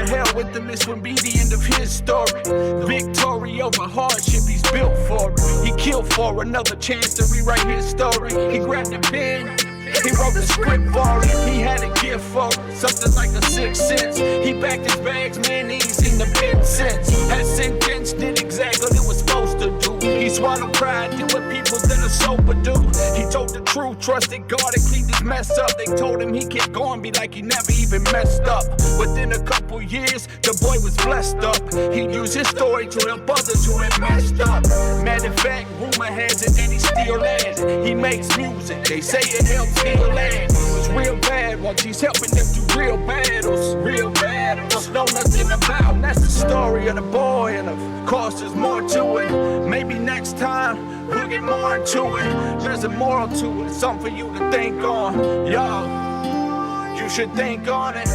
to hell with him, this would be the end of his story. Victory over hardship, he's built for it. He killed for another chance to rewrite his story. He grabbed a pen, he wrote the script for it. He had a gift for it, something like a sixth sense. He backed his bags, man, he ain't seen the bed since. Had sentenced, did exactly what it was supposed to do. He swallowed pride, did what people that are sober do. He told the truth, trusted God and cleaned his mess up. They told him he kept going, be like he never even messed up. Within a couple years, the boy was blessed up. He used his story to help others who had messed up. Matter of fact, rumor has it that he still has. He makes music, they say it helps heal land. It was real bad once he's helping them through real battles. Real battles, know nothing about. And that's the story of the boy, and of course there's more to it. Maybe next time we'll get more into it. There's a moral to it, something for you to think on. Yo, you should think on it.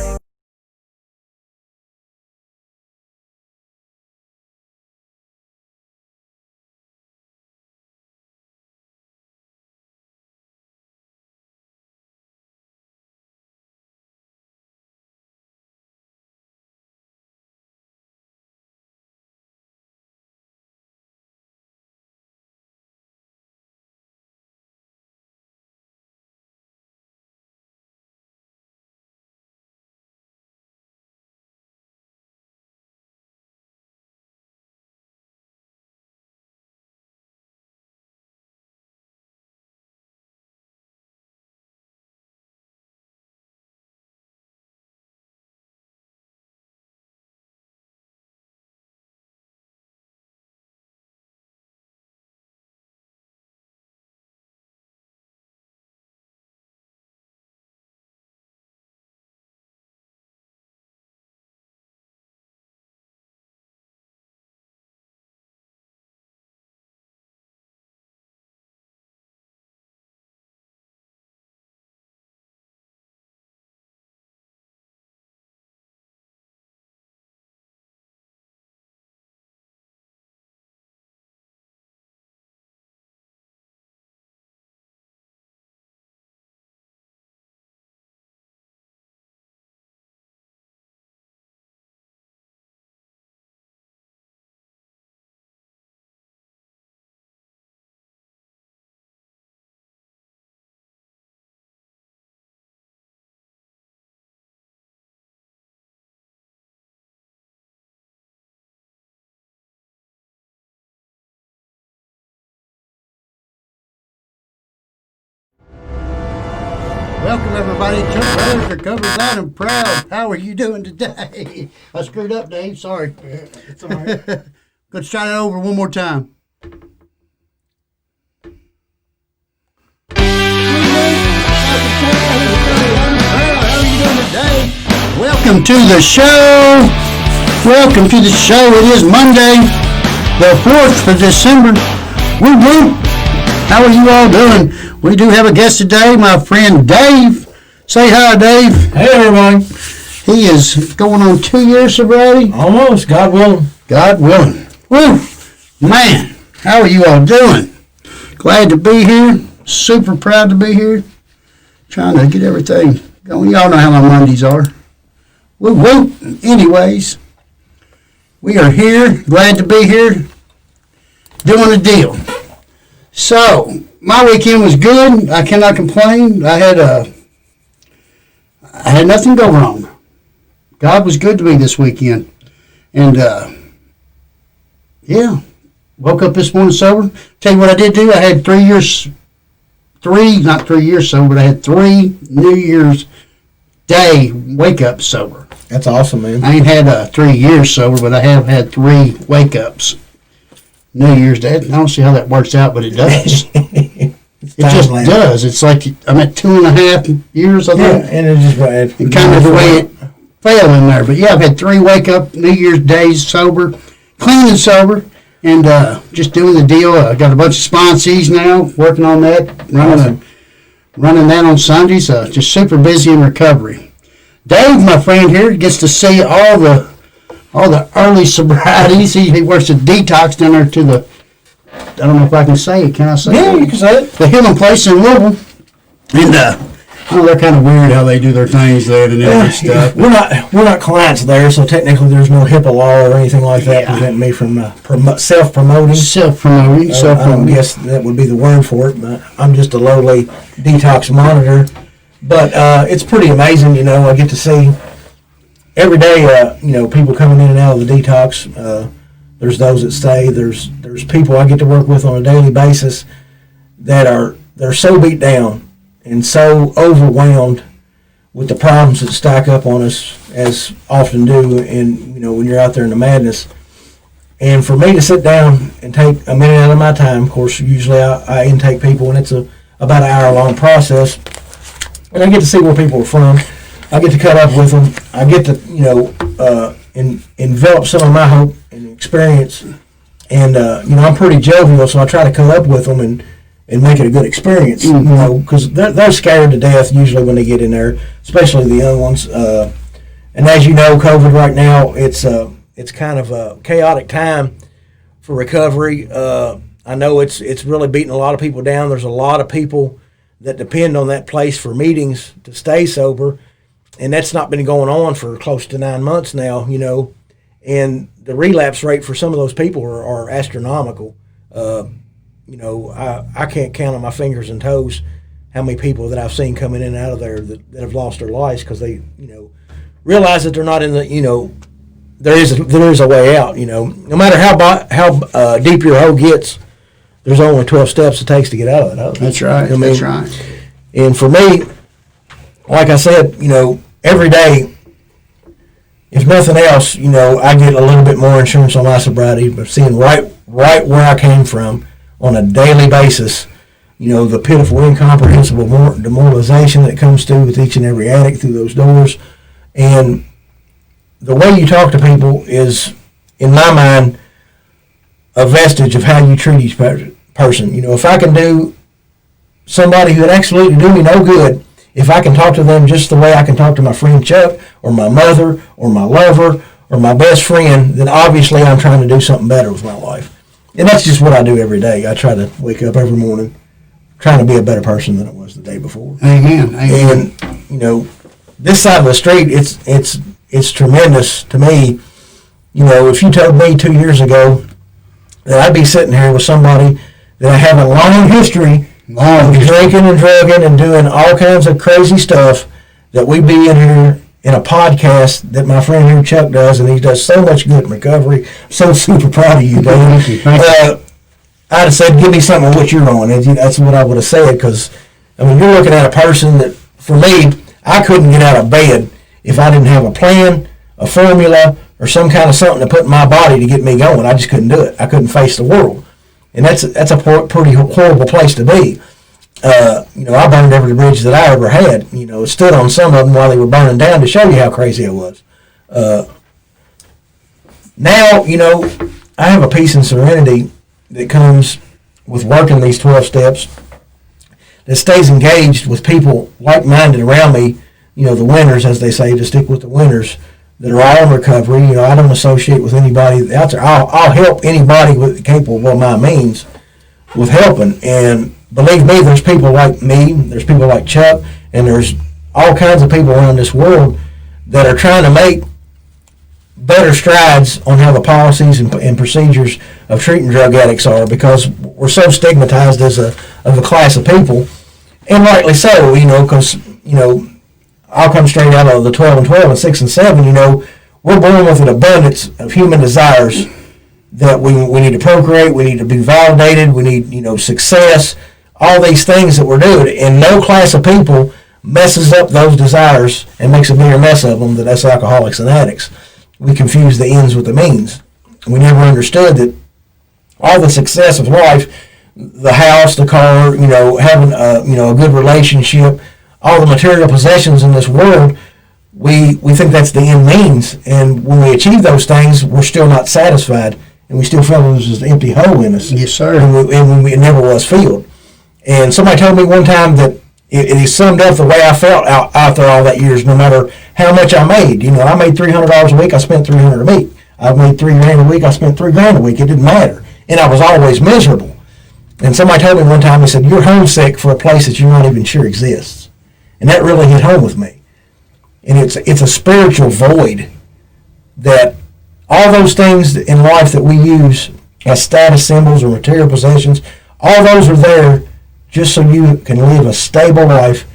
Welcome everybody, Chuck Brothers covers loud and proud. How are you doing today? I screwed up, Dave. Sorry. It's all right. Let's try it over one more time. How are you doing today? Welcome to the show. Welcome to the show. It is Monday, the 4th of December. Woo-woo. How are you all doing? We do have a guest today, my friend Dave. Say hi, Dave. Hey, everybody. He is going on 2 years sobriety. Almost, God willing. God willing. Woo! Man, how are you all doing? Glad to be here. Super proud to be here. Trying to get everything going. Y'all know how my Mondays are. Woo woo. Anyways, we are here. Glad to be here. Doing a deal. So, my weekend was good. I cannot complain. I had nothing go wrong. God was good to me this weekend. And, yeah, woke up this morning sober. Tell you what I did do. I had not 3 years sober, but I had 3 New Year's Day wake-ups sober. That's awesome, man. I ain't had 3 years sober, but I have had 3 wake-ups. New Year's Day. I don't see how that works out, but it does. It just does. It's like I'm at 2.5 years, I think. Yeah, and it's just right. And kind of the way it fell in there. But yeah, I've had 3 wake-up New Year's days sober, clean and sober, and just doing the deal. I got a bunch of sponsees now, working on that, running that on Sundays. Just super busy in recovery. Dave, my friend here, gets to see all the early sobrieties. He works at Detox down there to the, I don't know if I can say it. Can I say it? Yeah, you can say it. The Healing Place in Louisville. And Oh, they're kind of weird how they do their things there and every stuff. We're not clients there, so technically there's no HIPAA law or anything like that Yeah. preventing me from self-promoting. Self-promoting, I self-promoting. guess that would be the word for it. But I'm just a lowly detox monitor. But it's pretty amazing, I get to see every day, people coming in and out of the detox. There's those that stay. There's people I get to work with on a daily basis they're so beat down and so overwhelmed with the problems that stack up on us, as often do, and when you're out there in the madness. And for me to sit down and take a minute out of my time, of course, usually I intake people, and it's about an hour-long process, and I get to see where people are from. I get to cut up with them. I get to, envelop some of my hope and experience. And, I'm pretty jovial, so I try to cut up with them and make it a good experience, because they're scared to death usually when they get in there, especially the young ones. And as you know, COVID right now, it's kind of a chaotic time for recovery. I know it's really beating a lot of people down. There's a lot of people that depend on that place for meetings to stay sober, and that's not been going on for close to 9 months now, and the relapse rate for some of those people are astronomical. I can't count on my fingers and toes how many people that I've seen coming in and out of there that have lost their lives because they, realize that they're not in the, there is a way out. No matter how deep your hole gets, there's only 12 steps it takes to get out of it. That's right. That's right. And for me, like I said, every day, if nothing else, I get a little bit more insurance on my sobriety, but seeing right where I came from on a daily basis, the pitiful, incomprehensible demoralization that comes through with each and every addict through those doors. And the way you talk to people is, in my mind, a vestige of how you treat each person. If I can do somebody who would absolutely do me no good, if I can talk to them just the way I can talk to my friend Chuck or my mother or my lover or my best friend, then obviously I'm trying to do something better with my life. And that's just what I do every day. I try to wake up every morning trying to be a better person than I was the day before. Amen. And, this side of the street, it's tremendous to me. If you told me 2 years ago that I'd be sitting here with somebody that I have a long history of drinking and drugging and doing all kinds of crazy stuff, that we'd be in here in a podcast that my friend here Chuck does, and he does so much good in recovery. I'm so super proud of you, Dave. I'd have said, give me something of what you're on. And that's what I would have said, because, you're looking at a person that, for me, I couldn't get out of bed if I didn't have a plan, a formula, or some kind of something to put in my body to get me going. I just couldn't do it. I couldn't face the world. And that's a pretty horrible place to be. I burned every bridge that I ever had. Stood on some of them while they were burning down to show you how crazy I was. Now, I have a peace and serenity that comes with working these 12 steps that stays engaged with people like-minded around me, the winners, as they say, to stick with the winners that are all in recovery. I don't associate with anybody out there. I'll help anybody capable of my means with helping. And believe me, there's people like me, there's people like Chuck, and there's all kinds of people around this world that are trying to make better strides on how the policies and procedures of treating drug addicts are, because we're so stigmatized as a class of people, and rightly so, because, I'll come straight out of the 12 and 12 and 6 and 7, we're born with an abundance of human desires that we need to procreate, we need to be validated, we need, success, all these things that we're doing, and no class of people messes up those desires and makes a bigger mess of them than us alcoholics and addicts. We confuse the ends with the means. We never understood that all the success of life, the house, the car, having a good relationship, all the material possessions in this world, we think that's the end means. And when we achieve those things, we're still not satisfied, and we still feel there's an empty hole in us. Yes, sir. And it never was filled. And somebody told me one time that it summed up the way I felt out there all that years, no matter how much I made. I made $300 a week, I spent $300 a week. I made $3,000 a week, I spent $3,000 a week. It didn't matter. And I was always miserable. And somebody told me one time, he said, you're homesick for a place that you're not even sure exists. And that really hit home with me. And it's a spiritual void that all those things in life that we use as status symbols or material possessions, all those are there just so you can live a stable life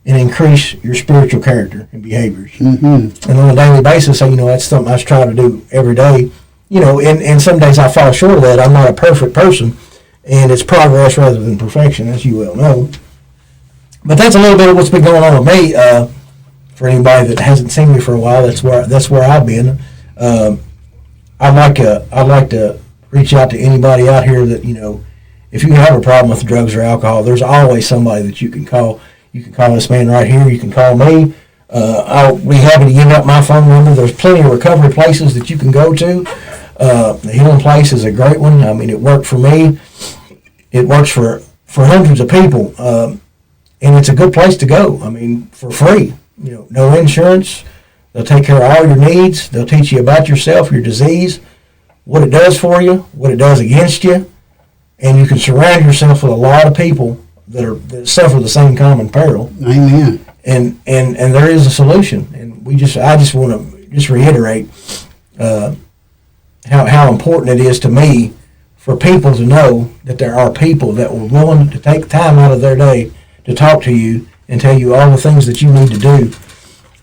and increase your spiritual character and behaviors. And on a daily basis, that's something I try to do every day. And some days I fall short of that. I'm not a perfect person, and it's progress rather than perfection, as you well know. But that's a little bit of what's been going on with me. For anybody that hasn't seen me for a while, that's where I've been. I'd like to reach out to anybody out here that, if you have a problem with drugs or alcohol, there's always somebody that you can call. You can call this man right here. You can call me. I'll be happy to give out my phone number. There's plenty of recovery places that you can go to. The Healing Place is a great one. I mean, it worked for me. It works for hundreds of people. And it's a good place to go. I mean, for free. No insurance. They'll take care of all your needs. They'll teach you about yourself, your disease, what it does for you, what it does against you. And you can surround yourself with a lot of people that suffer the same common peril. Amen. And there is a solution. And I just want to reiterate how important it is to me for people to know that there are people that were willing to take time out of their day to talk to you and tell you all the things that you need to do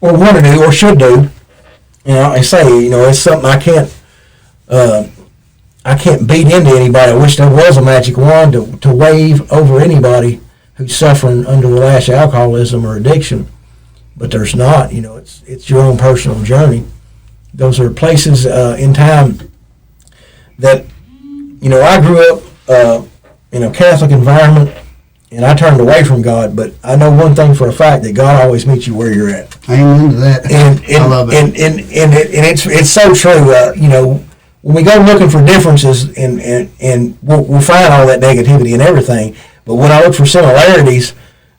or want to do or should do. I say, it's something I can't beat into anybody. I wish there was a magic wand to wave over anybody who's suffering under the lash of alcoholism or addiction, but there's not. It's your own personal journey. Those are places in time that, I grew up in a Catholic environment, and I turned away from God, but I know one thing for a fact, that God always meets you where you're at. Amen to that. And I love it. And it's so true. When we go looking for differences, and we'll find all that negativity and everything, but when I look for similarities,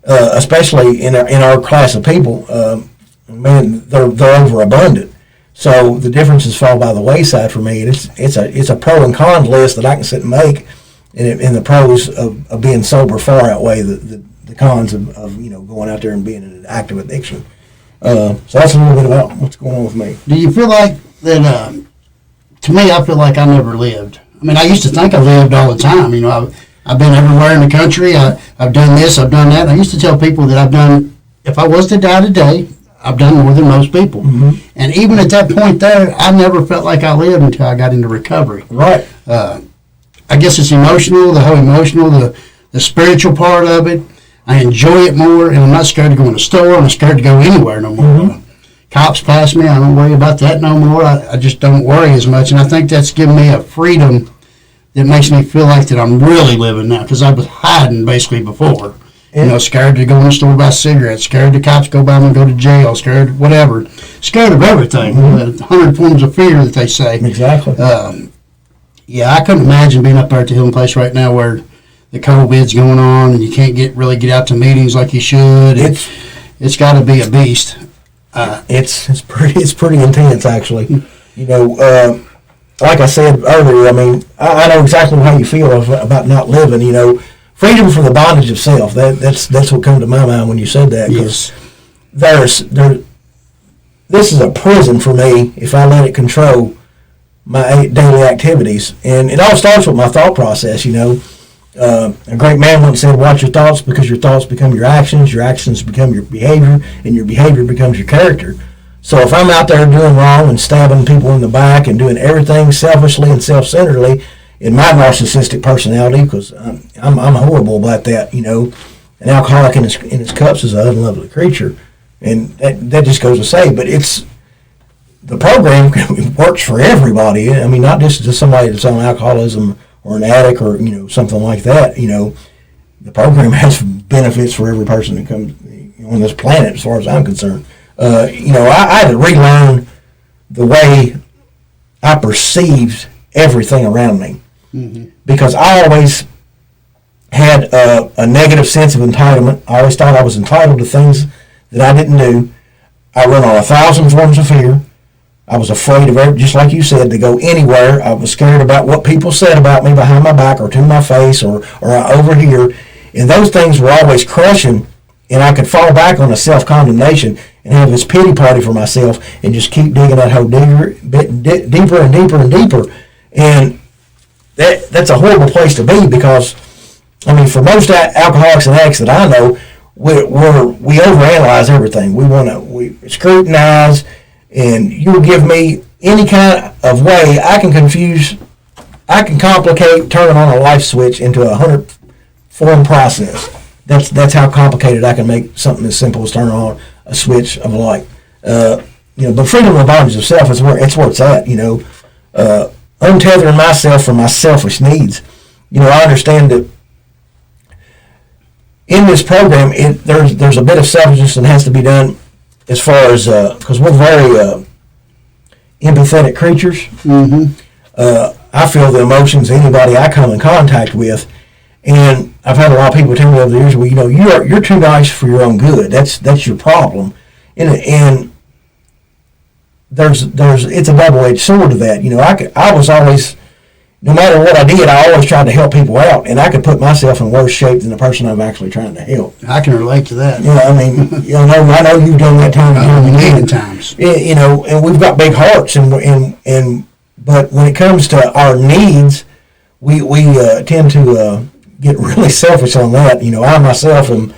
especially in our class of people, man, they're overabundant. So the differences fall by the wayside for me. And it's a pro and con list that I can sit and make, and the pros of being sober far outweigh the cons of going out there and being in an active addiction. So that's a little bit about what's going on with me. Do you feel like that? To me, I feel like I never lived. I mean, I used to think I lived all the time. I've been everywhere in the country. I've done this, I've done that. I used to tell people that I've done, if I was to die today, I've done more than most people. Mm-hmm. And even at that point there, I never felt like I lived until I got into recovery. Right. I guess it's emotional, the spiritual part of it. I enjoy it more, and I'm not scared to go in the store. I'm not scared to go anywhere no more. Mm-hmm. Cops pass me, I don't worry about that no more. I just don't worry as much, and I think that's given me a freedom that makes me feel like that I'm really living now, because I was hiding basically before. Scared to go in the store buy cigarettes, scared the cops go by me and go to jail, scared whatever, scared of everything. Mm-hmm. 100 forms of fear that they say. Exactly. I couldn't imagine being up there at the Healing Place right now where the COVID's going on and you can't really get out to meetings like you should. It's got to be a beast. It's pretty intense, actually. Like I said earlier, I mean, I know exactly how you feel about not living. Freedom from the bondage of self. That's what come to my mind when you said that. Yes. This is a prison for me if I let it control my daily activities, and it all starts with my thought process. A great man once said, "Watch your thoughts, because your thoughts become your actions become your behavior, and your behavior becomes your character." So if I'm out there doing wrong and stabbing people in the back and doing everything selfishly and self-centeredly in my narcissistic personality, because I'm horrible about that, an alcoholic in his cups is an unlovely creature, and that just goes to say. But the program works for everybody. I mean, not just somebody that's on alcoholism or an addict or something like that. The program has benefits for every person that comes on this planet, as far as I'm concerned. I had to relearn the way I perceived everything around me, mm-hmm. because I always had a negative sense of entitlement. I always thought I was entitled to things that I didn't do. I run on 1,000 forms of fear. I was afraid of just like you said, to go anywhere. I was scared about what people said about me behind my back or to my face or over here. And those things were always crushing and I could fall back on a self-condemnation and have this pity party for myself and just keep digging that hole deeper and deeper and deeper. And that's a horrible place to be, because, I mean, for most alcoholics and addicts that I know, we overanalyze everything. We scrutinize, and you give me any kind of way I can complicate turning on a light switch into a 100-form process. That's how complicated I can make something as simple as turning on a switch of a light. But freedom of bondage of self is where it's at. Untethering myself from my selfish needs. I understand that in this program, there's a bit of selfishness that has to be done, as far as because we're very empathetic creatures. Mm-hmm. I feel the emotions of anybody I come in contact with, and I've had a lot of people tell me over the years, well, you're too nice for your own good. That's your problem, and there's it's a double-edged sword to that. I was always, no matter what I did, I always tried to help people out, and I could put myself in worse shape than the person I'm actually trying to help. I can relate to that. I know you've done that time and million times. And we've got big hearts, but when it comes to our needs, we tend to get really selfish on that. I myself am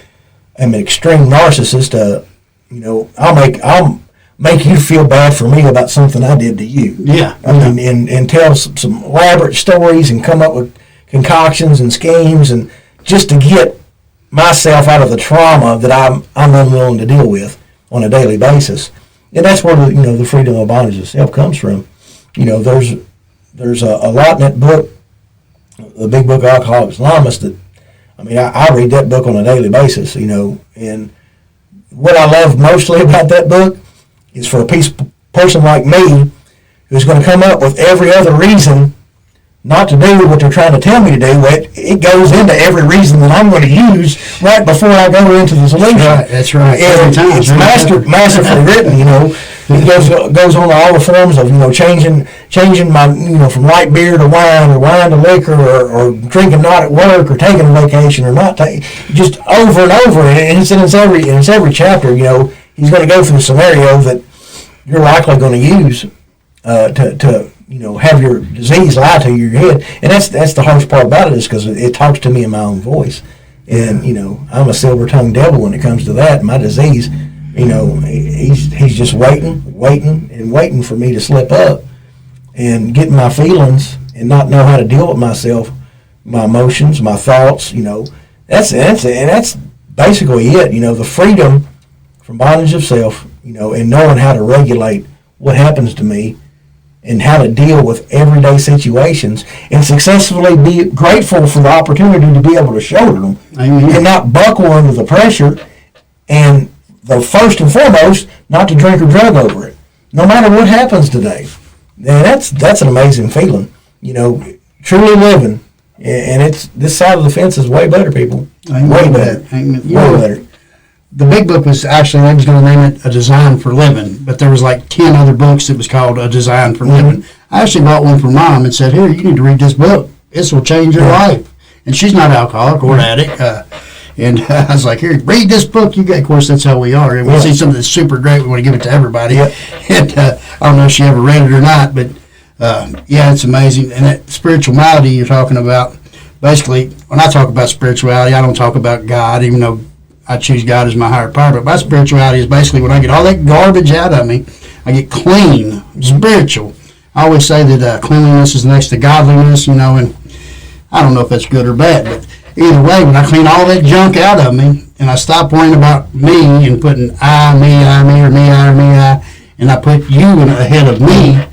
an extreme narcissist. I'll make you feel bad for me about something I did to you. Yeah. And tell some elaborate stories and come up with concoctions and schemes, and just to get myself out of the trauma that I'm unwilling to deal with on a daily basis. And that's where the freedom of bondage of self comes from. There's a lot in that book, the Big Book of Alcoholics Anonymous, that I read that book on a daily basis. And what I love mostly about that book is for a person like me, who's going to come up with every other reason not to do what they're trying to tell me to do. It goes into every reason that I'm going to use right before I go into the solution. That's right. And it's masterfully written. It goes on all the forms of changing my from light beer to wine, or wine to liquor, or drinking not at work, or taking a vacation, or not taking, just over and over. And it's every chapter. He's going to go through a scenario that you're likely going to use to have your disease lie to your head. And that's the hardest part about it, is because it talks to me in my own voice. And I'm a silver-tongued devil when it comes to that. My disease, he's just waiting for me to slip up and get my feelings and not know how to deal with myself, my emotions, my thoughts. That's basically it. The freedom from bondage of self, and knowing how to regulate what happens to me and how to deal with everyday situations, and successfully be grateful for the opportunity to be able to shoulder them. Amen. And not buckle under the pressure, and the first and foremost, not to drink or drug over it, no matter what happens today. And that's an amazing feeling, truly living. And it's, this side of the fence is way better, people. Amen. Way better. Amen. Way better. The Big Book was actually, I was going to name it A Design for Living, but there was like 10 other books that was called A Design for Living. I actually bought one for Mom and said, here, you need to read this book. This will change your life. And she's not alcoholic or addict. And I was like, here, read this book. Of course, that's how we are. And we see something that's super great, we want to give it to everybody. Yeah. And I don't know if she ever read it or not, but it's amazing. And that spiritual malady you're talking about, basically, when I talk about spirituality, I don't talk about God, even though I choose God as my higher power. But my spirituality is basically when I get all that garbage out of me, I get clean, spiritual. I always say that cleanliness is next to godliness, and I don't know if that's good or bad, but either way, when I clean all that junk out of me, and I stop worrying about me and putting I, me, or me, I, and I put you ahead of me,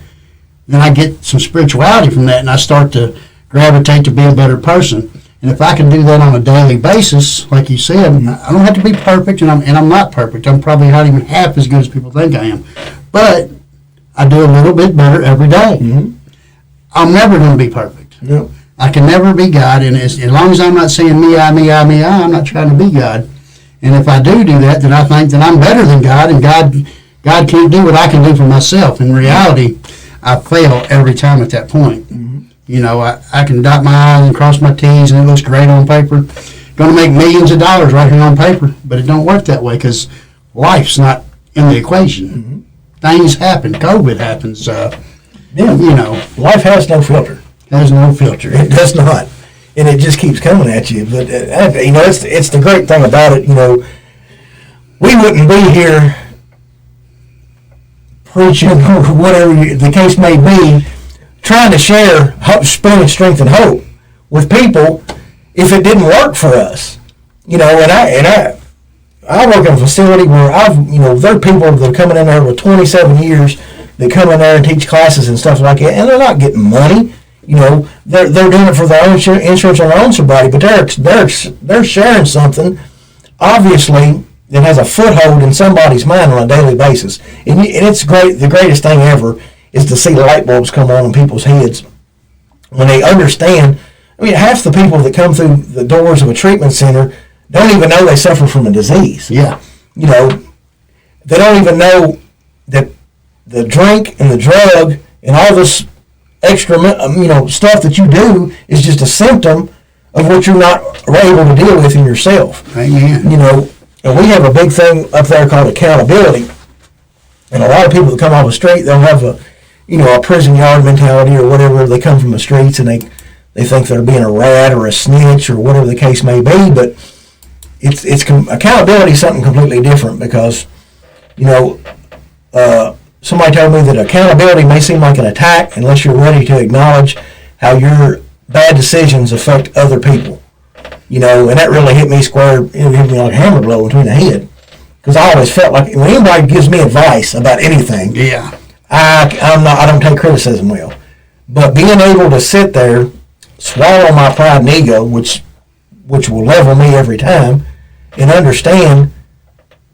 then I get some spirituality from that, and I start to gravitate to be a better person. And if I can do that on a daily basis, like you said, I don't have to be perfect, and I'm not perfect. I'm probably not even half as good as people think I am. But I do a little bit better every day. Mm-hmm. I'm never going to be perfect. No. I can never be God, and as long as I'm not saying me, I'm not trying to be God. And if I do that, then I think that I'm better than God, and God can't do what I can do for myself. In reality, I fail every time at that point. Mm-hmm. I can dot my I's and cross my T's, and it looks great on paper. going to make millions of dollars right here on paper, but it don't work that way because life's not in the equation. Mm-hmm. Things happen. COVID happens. Life has no filter. There's no filter. It does not, and it just keeps coming at you. But it's the great thing about it. We wouldn't be here preaching or whatever the case may be, trying to share hope, spreading strength and hope with people if it didn't work for us. And I work in a facility where there are people that are coming in there with 27 years that come in there and teach classes and stuff like that, and they're not getting money. They're doing it for their own insurance on their own sobriety, but they're sharing something, obviously, that has a foothold in somebody's mind on a daily basis. And it's great. The greatest thing ever is to see light bulbs come on in people's heads when they understand. Half the people that come through the doors of a treatment center don't even know they suffer from a disease. Yeah. They don't even know that the drink and the drug and all this extra, stuff that you do is just a symptom of what you're not able to deal with in yourself. Amen. And we have a big thing up there called accountability. And a lot of people that come off the street, they'll have a prison yard mentality or whatever. They come from the streets and they think they're being a rat or a snitch or whatever the case may be. But accountability is something completely different because, somebody told me that accountability may seem like an attack unless you're ready to acknowledge how your bad decisions affect other people. And that really hit me square. It hit me like a hammer blow between the head. Because I always felt like when anybody gives me advice about anything, I don't take criticism well. But being able to sit there, swallow my pride and ego, which will level me every time, and understand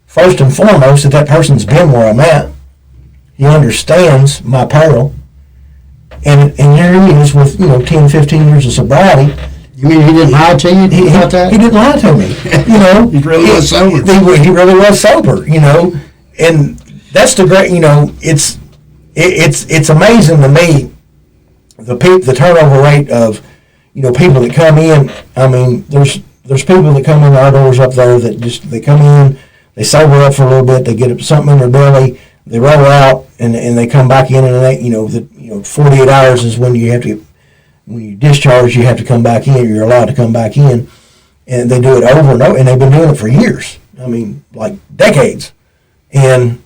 first and foremost that person's been where I'm at. He understands my peril, and here he is with 10, 15 years of sobriety. You mean he didn't lie to you about that? He didn't lie to me. He really was sober. He really was sober. And that's the great. It's amazing to me the turnover rate of people that come in. I mean, there's people that come in our doors up there that they come in, they sober up for a little bit, they get something in their belly, they roll out, and they come back in, and 48 hours is when you have to. When you discharge, you have to come back in. You're allowed to come back in, and they do it over and over, and they've been doing it for years. I mean, like decades, and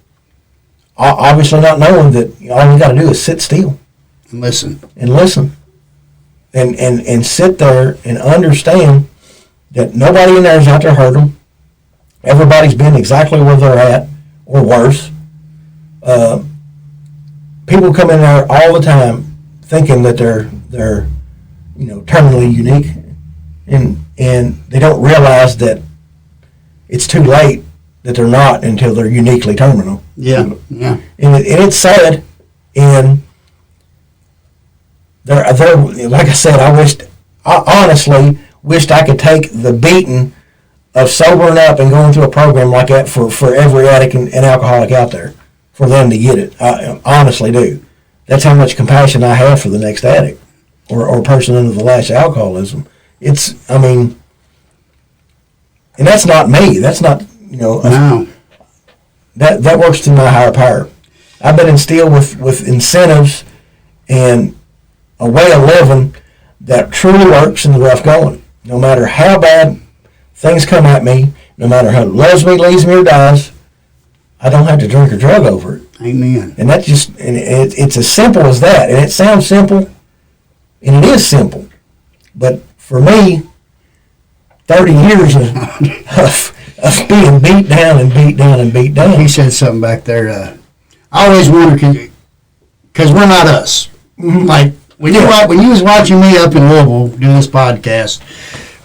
obviously not knowing that all you got to do is sit still and listen, and sit there and understand that nobody in there is out to hurt them. Everybody's been exactly where they're at or worse. People come in there all the time thinking that they're terminally unique, and they don't realize that it's too late, that they're not until they're uniquely terminal. Yeah. And it's sad, and they're like I said, I honestly wished I could take the beating of sobering up and going through a program like that for every addict and alcoholic out there, for them to get it. I honestly do. That's how much compassion I have for the next addict or person under the lash of alcoholism. And that's not me. That's not, No. That works through my higher power. I've been instilled with incentives and a way of living that truly works in the rough going. No matter how bad things come at me, no matter how it loves me, leaves me, or dies, I don't have to drink or drug over it. Amen. And that's it's as simple as that. And it sounds simple, and it is simple. But for me, 30 years of being beat down and beat down and beat down. He said something back there. I always wonder, because we're not us. Mm-hmm. Like, when you was watching me up in Louisville doing this podcast,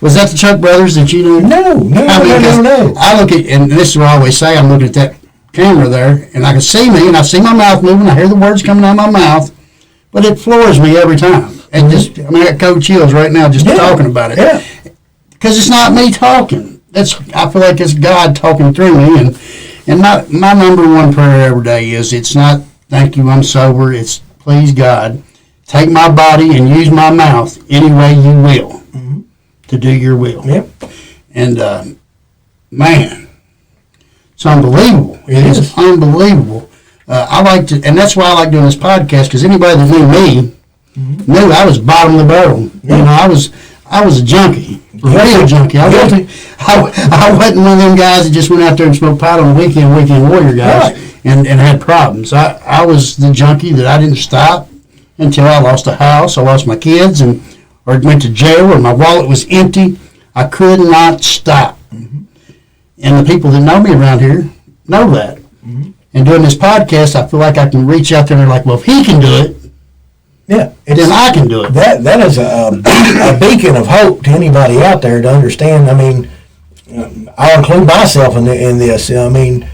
was that the Chuck Brothers that you knew? No. I look at, and this is what I always say, I'm looking at that camera there, and I can see me, and I see my mouth moving, I hear the words coming out of my mouth, but it floors me every time. And I got cold chills right now just talking about it. Yeah. Because it's not me talking. I feel like it's God talking through me, and my number one prayer every day is, it's not, thank you, I'm sober, it's, please God, take my body and use my mouth any way you will to do your will. Yep. And, man, it's unbelievable. It is unbelievable. I like to, and that's why I like doing this podcast, because anybody that knew me knew I was bottom of the barrel. You know, I was a junkie, a real junkie. I wasn't one of them guys that just went out there and smoked pot on the weekend warrior guys, and had problems. I was the junkie that I didn't stop until I lost a house, I lost my kids, or went to jail, or my wallet was empty. I could not stop. And the people that know me around here know that. And doing this podcast, I feel like I can reach out there and they're like, well, if he can do it, then I can do it. That is a beacon of hope to anybody out there to understand. I mean, I'll include myself in this. I mean,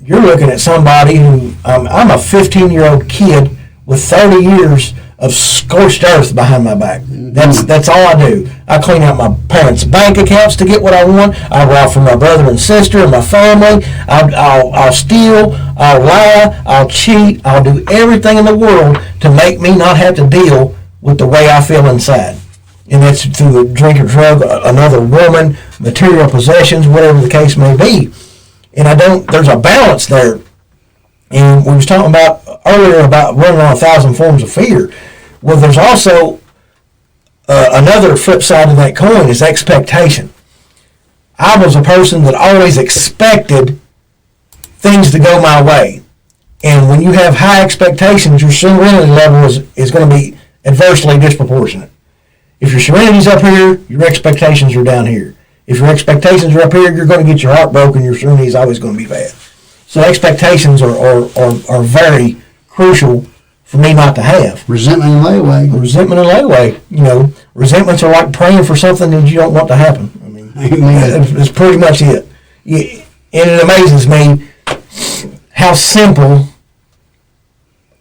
you're looking at somebody who, I'm a 15-year-old kid with 30 years of scorched earth behind my back. That's all I do. I clean out my parents' bank accounts to get what I want. I rob from my brother and sister and my family. I'll steal. I'll lie. I'll cheat. I'll do everything in the world to make me not have to deal with the way I feel inside. And that's through a drink or drug, another woman, material possessions, whatever the case may be. And there's a balance there. And we was talking about earlier about running on 1,000 forms of fear. Well, there's also another flip side of that coin is expectation. I was a person that always expected things to go my way. And when you have high expectations, your serenity level is going to be adversely disproportionate. If your serenity's up here, your expectations are down here. If your expectations are up here, you're going to get your heart broken. Your serenity is always going to be bad. So expectations are very crucial for me not to have. Resentment and layaway. You know, resentments are like praying for something that you don't want to happen. I mean, that's pretty much it. And it amazes me how simple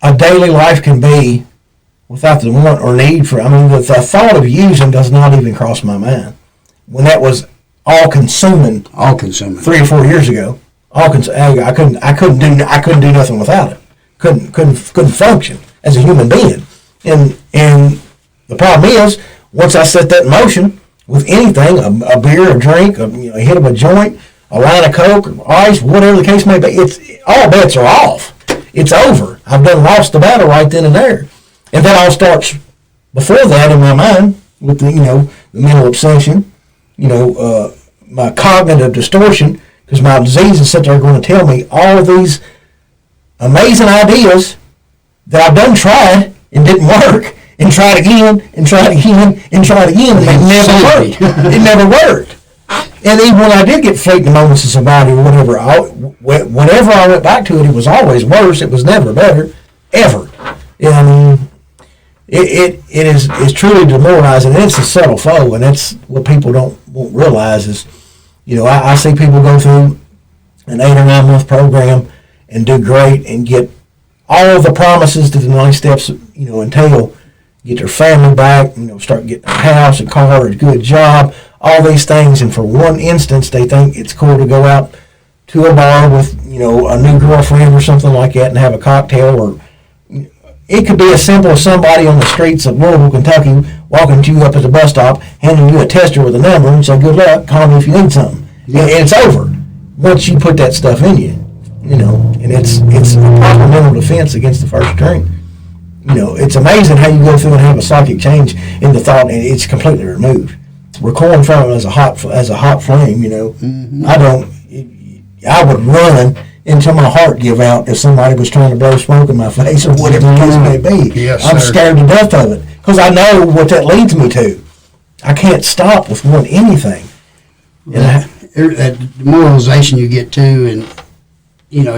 a daily life can be without the want or need for. I mean, the thought of using does not even cross my mind. When that was all consuming 3 or 4 years ago, I couldn't do nothing without it. Couldn't function as a human being. And the problem is, once I set that in motion with anything, a beer, a drink, a hit of a joint, a line of Coke, or ice, whatever the case may be, all bets are off. It's over. I've done lost the battle right then and there. And that all starts before that in my mind with the mental obsession, my cognitive distortion, because my disease is sitting there going to tell me all of these amazing ideas that I've done tried and didn't work, and tried again and tried again and tried again, and it never worked. It never worked. And even when I did get fleeting moments of sobriety or whatever, whenever I went back to it, it was always worse. It was never better, ever. I mean, it's truly demoralizing, and it's a subtle foe, and that's what people won't realize is, I see people go through an 8 or 9 month program and do great and get all of the promises that the 9 steps, entail, get their family back, start getting a house, a car, a good job, all these things, and for one instance, they think it's cool to go out to a bar with, a new girlfriend or something like that and have a cocktail, or it could be as simple as somebody on the streets of Louisville, Kentucky, walking to you up at the bus stop, handing you a tester with a number and say, good luck, call me if you need something. Yeah. And it's over once you put that stuff in you, and it's a proper mental defense against the first drink. It's amazing how you go through and have a psychic change in the thought, and it's completely removed. Recoiling from it as a hot flame, Mm-hmm. I would run until my heart give out if somebody was trying to blow smoke in my face or whatever the case may be. Yes, I'm scared to death of it because I know what that leads me to. I can't stop with wanting anything. That demoralization you get to, and you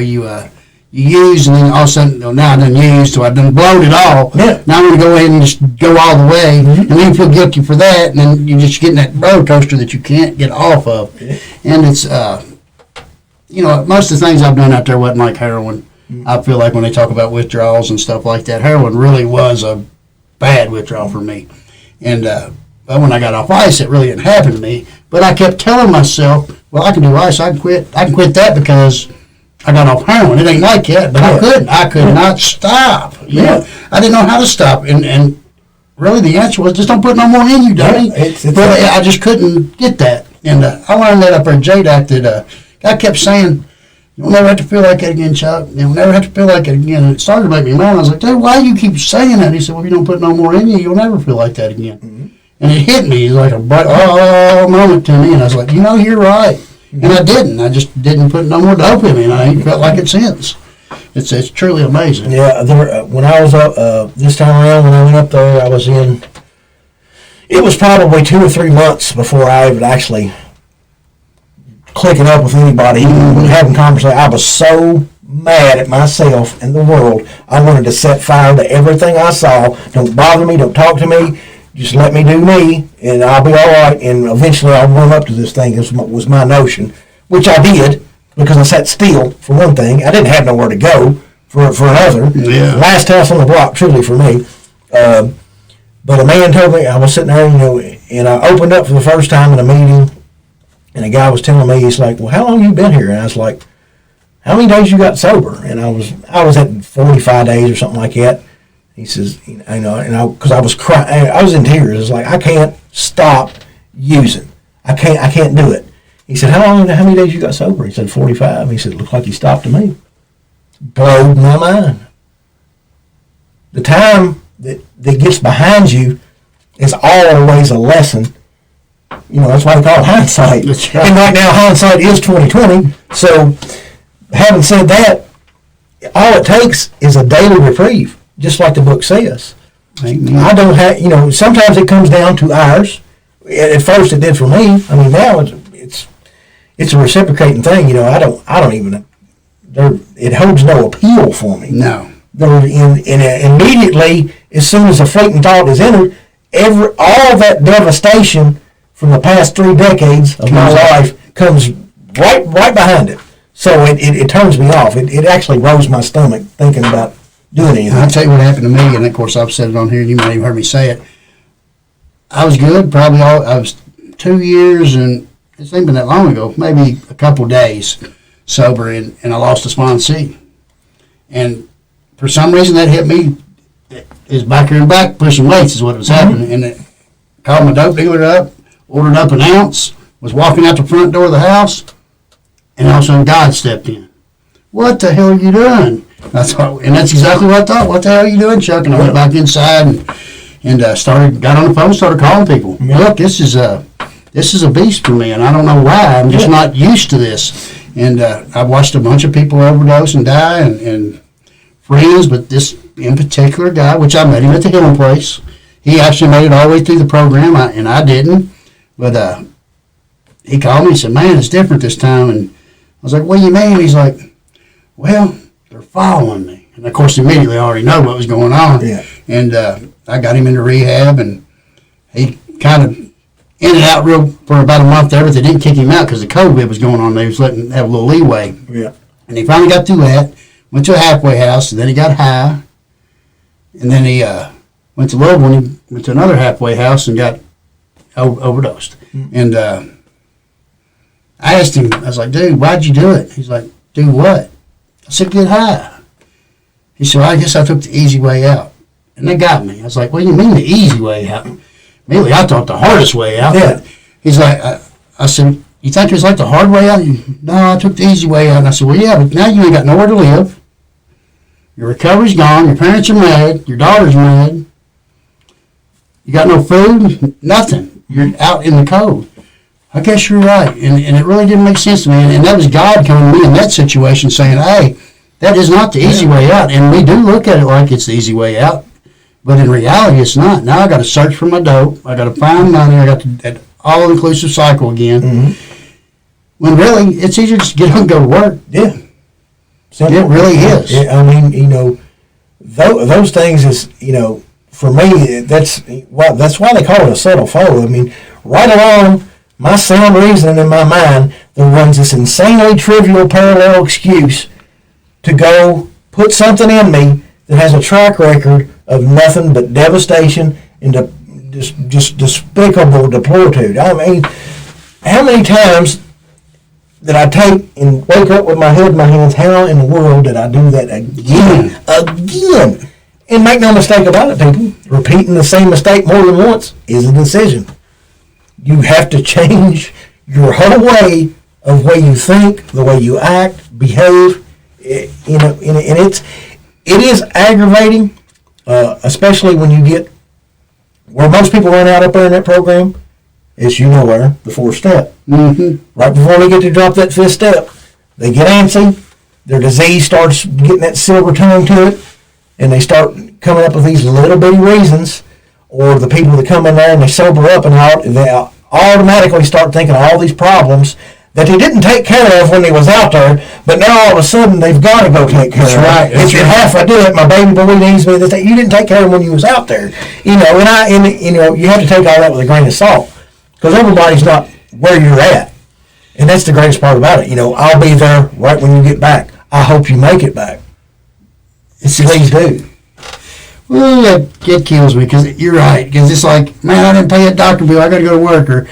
use, and then all of a sudden, now I done used, so I done blowed it all. Yeah. Now I'm going to go ahead and just go all the way, and then you feel guilty for that, and then you're just getting that roller coaster that you can't get off of. Yeah. And it's, most of the things I've done out there wasn't like heroin. I feel like when they talk about withdrawals and stuff like that, heroin really was a bad withdrawal for me. And but when I got off ice, it really didn't happen to me. But I kept telling myself, well, I can do ice, I can quit that because I got off heroin. It ain't like that, but I could not stop. I didn't know how to stop, and really the answer was just don't put no more in you, dummy. But I just couldn't get that. And I learned that up at JDAC that God kept saying, you'll never have to feel like that again, Chuck. You'll never have to feel like it again. And it started to make me mad. I was like, dude, why do you keep saying that? He said, well, if you don't put no more in you, you'll never feel like that again. Mm-hmm. And it hit me like a moment to me. And I was like, you're right. Mm-hmm. And I didn't. I just didn't put no more dope in me. And I ain't felt like it since. It's truly amazing. Yeah, when I was up, this time around, when I went up there, I was in, it was probably 2 or 3 months before I would actually clicking up with anybody, even having conversation. I was so mad at myself and the world. I wanted to set fire to everything I saw. Don't bother me. Don't talk to me. Just let me do me, and I'll be all right. And eventually, I'll warm up to this thing. This was my notion, which I did because I sat still for one thing. I didn't have nowhere to go for another. Yeah. Last house on the block, truly for me. But a man told me, I was sitting there, and I opened up for the first time in a meeting. And a guy was telling me, he's like, well, how long you been here? And I was like, how many days you got sober? And I was at 45 days or something like that. He says, because I was crying, I was in tears. It's like, I can't stop using. I can't do it. He said, how many days you got sober? He said, 45. He said, it looked like you stopped to me. Blowed my mind. The time that gets behind you is always a lesson. That's why they call it hindsight. That's right. And right now, hindsight is 20/20. So, having said that, all it takes is a daily reprieve, just like the book says. Amen. I don't have, sometimes it comes down to hours. At first, it did for me. I mean, now it's a reciprocating thing. I don't even. It holds no appeal for me. No. Immediately, as soon as a fleeting thought is entered, all that devastation from the past 3 decades of my life comes right behind it. So it turns me off. It actually rolls my stomach thinking about doing anything. I'll tell you what happened to me, and of course I've said it on here, and you might even heard me say it. I was good, I was 2 years, and it's ain't been that long ago, maybe a couple days sober, and I lost a sponsee. And for some reason that hit me, is back here and back pushing weights is what was happening. And it called my dope dealer up, ordered up an ounce, was walking out the front door of the house, and all of a sudden God stepped in. What the hell are you doing? That's exactly what I thought. What the hell are you doing, Chuck? And I went back inside and got on the phone, started calling people. Look, this is a beast for me, and I don't know why. I'm just not used to this. And I've watched a bunch of people overdose and die, and friends, but this in particular guy, which I met him at the Healing Place, he actually made it all the way through the program, and I didn't. But he called me and said, man, it's different this time. And I was like, what do you mean? He's like, well, they're following me. And, of course, immediately I already know what was going on. Yeah. And I got him into rehab, and he kind of in and out real for about a month there, but they didn't kick him out because the COVID was going on. They was letting him have a little leeway. Yeah. And he finally got through that, went to a halfway house, and then he got high. And then he went to Louisville, and he went to another halfway house and got overdosed. Mm-hmm. And I asked him, I was like, dude, why'd you do it? He's like, do what? I said, get high. He said, well, I guess I took the easy way out. And they got me. I was like, what do you mean the easy way out? Immediately, I thought the hardest way out. Yeah. He's like, I said, you think it was like the hard way out? No, I took the easy way out. And I said, well, yeah, but now you ain't got nowhere to live. Your recovery's gone. Your parents are mad. Your daughter's mad. You got no food, nothing. You're out in the cold. I guess you're right. And it really didn't make sense to me. And that was God coming to me in that situation saying, hey, that is not the easy way out. And we do look at it like it's the easy way out. But in reality, it's not. Now I got to search for my dope. I got to find money. I got that all-inclusive cycle again. Mm-hmm. When really, it's easier to just get up and go to work. Yeah. Simple. It really is. I mean, those things is, for me, that's why they call it a subtle foe. I mean, right along my sound reasoning in my mind, there runs this insanely trivial parallel excuse to go put something in me that has a track record of nothing but devastation and just despicable deploritude. I mean, how many times did I take and wake up with my head in my hands? How in the world did I do that again? Again. And make no mistake about it, people. Repeating the same mistake more than once is a decision. You have to change your whole way of way you think, the way you act, behave, and it is aggravating, especially when you get where most people run out up there in that program. Is where the 4th step. Mm-hmm. Right before they get to drop that 5th step, they get antsy. Their disease starts getting that silver tongue to it, and they start coming up with these little bitty reasons. Or the people that come in there and they sober up and they automatically start thinking of all these problems that they didn't take care of when they was out there, but now all of a sudden they've got to go take care of. Right. It's your half I did. My baby boy needs me. You didn't take care of him when you was out there. You have to take all that with a grain of salt. Because everybody's not where you're at. And that's the greatest part about it. I'll be there right when you get back. I hope you make it back. Please do. Well, that kills me because you're right. Because it's like, man, I didn't pay that doctor bill. I got to go to work. Or,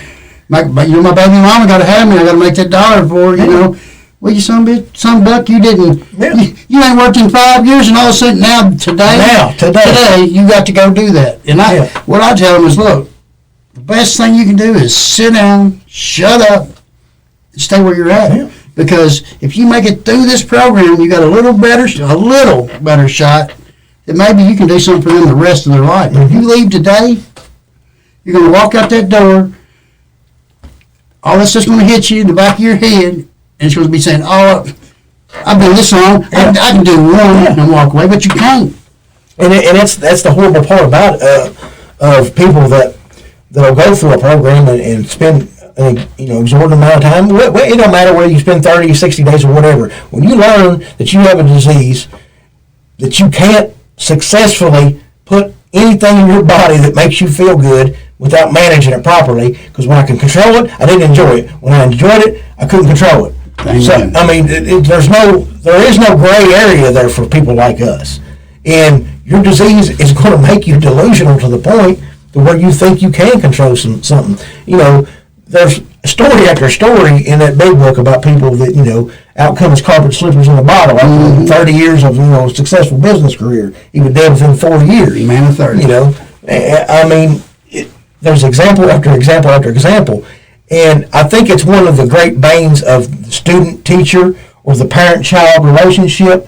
my baby mama got to have me. I got to make that dollar for her, Well, you some buck, you didn't. Yeah. You ain't worked in 5 years, and all of a sudden today, you got to go do that. And what I tell them is, look, the best thing you can do is sit down, shut up, and stay where you're at. Yeah. Because if you make it through this program, you got a little better shot that maybe you can do something for them the rest of their life. But if you leave today, you're going to walk out that door, all that's just going to hit you in the back of your head, and it's going to be saying, oh, I've been this long, I can do one and walk away, but you can't. And that's the horrible part about it, of people that'll go through a program and spend exorbitant amount of time. It don't matter whether you spend 30 or 60 days or whatever. When you learn that you have a disease, that you can't successfully put anything in your body that makes you feel good without managing it properly, because when I can control it, I didn't enjoy it. When I enjoyed it, I couldn't control it. So, I mean, there is no gray area there for people like us. And your disease is going to make you delusional to the point to where you think you can control something. There's story after story in that big book about people that, out come as carpet slippers in a bottle after 30 years of, successful business career. He was dead within 4 years. Man of 30. I mean, there's example after example after example. And I think it's one of the great banes of the student-teacher or the parent-child relationship